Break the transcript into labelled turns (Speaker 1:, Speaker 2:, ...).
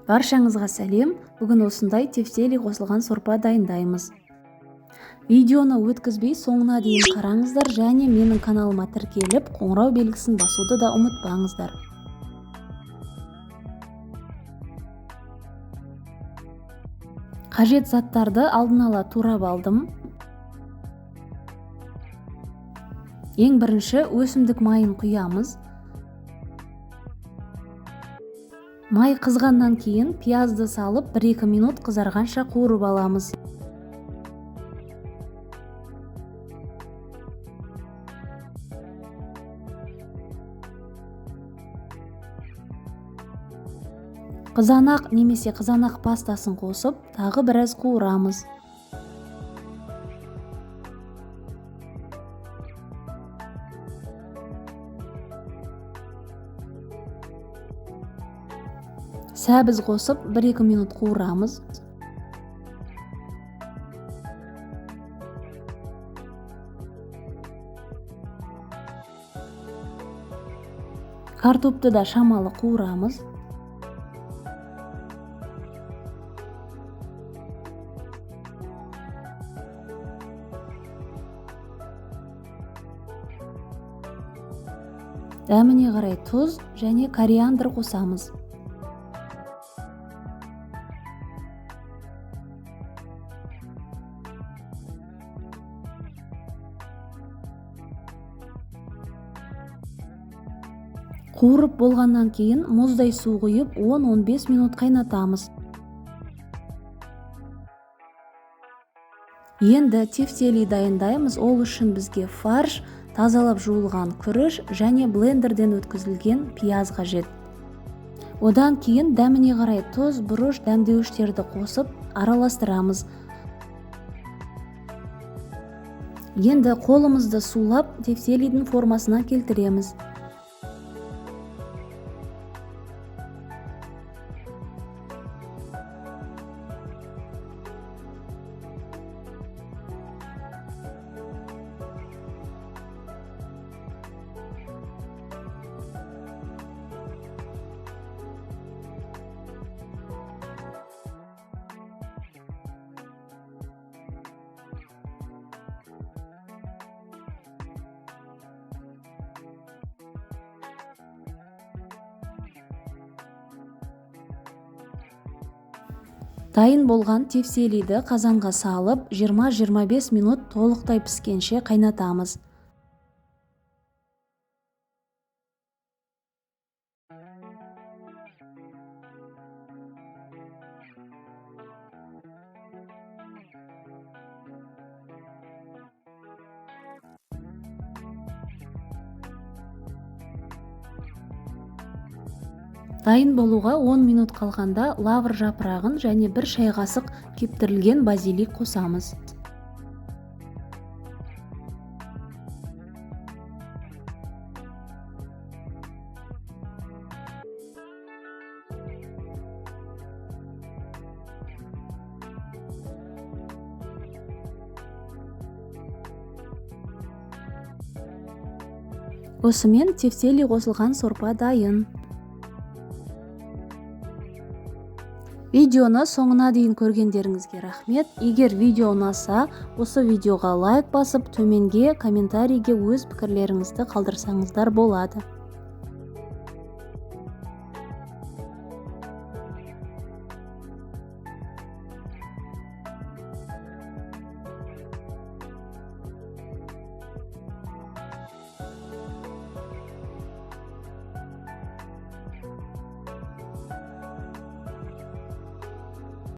Speaker 1: Баршаңызға сәлем. Бүгін осындай тефтели қосылған сорпа дайындаймыз. Видеоны өткізбей соңына дейін қараңыздар және менің каналыма тіркеліп, қоңырау белгісін басуды да ұмытпаңыздар. Қажет заттарды алдын ала турап алдым. Ең бірінші өсімдік майын құямыз. Май қызғаннан кейін пиязды салып 1-2 минут қызарғанша қуырып аламыз. Қызанақ немесе қызанақ пастасын қосып, тағы біраз қуырамыз. Сәбіз қосып 1-2 минут қуырамыз. Картопты да шамалы қуырамыз. Дәміне қарай тұз және кориандр қосамыз. Қуырып болғаннан кейін мұздай су құйып 10-15 минут қайнатамыз. Енді тефтели дайындаймыз. Ол үшін бізге фарш, тазалап жуылған күріш және блендерден өткізілген пияз қажет. Одан кейін дәміне қарай тұз, бұрыш, дәмдеуіштерді қосып араластырамыз. Енді қолымызды сулап тефтелидің формасына келтіреміз. Дайын болған тефтелиді қазанға салып 20-25 минут толықтай піскенше қайнатамыз. Дайын болуға 10 минут қалғанда лавр жапырағын және 1 шай қасық кептірілген базилик қосамыз. Осымен тефтели қосылған сорпа дайын. Видеоны соңына дейін көргендеріңізге рахмет. Егер видео ұнаса, осы видеоға лайк басып, төменге комментарийге өз пікірлеріңізді қалдырсаңыздар болады.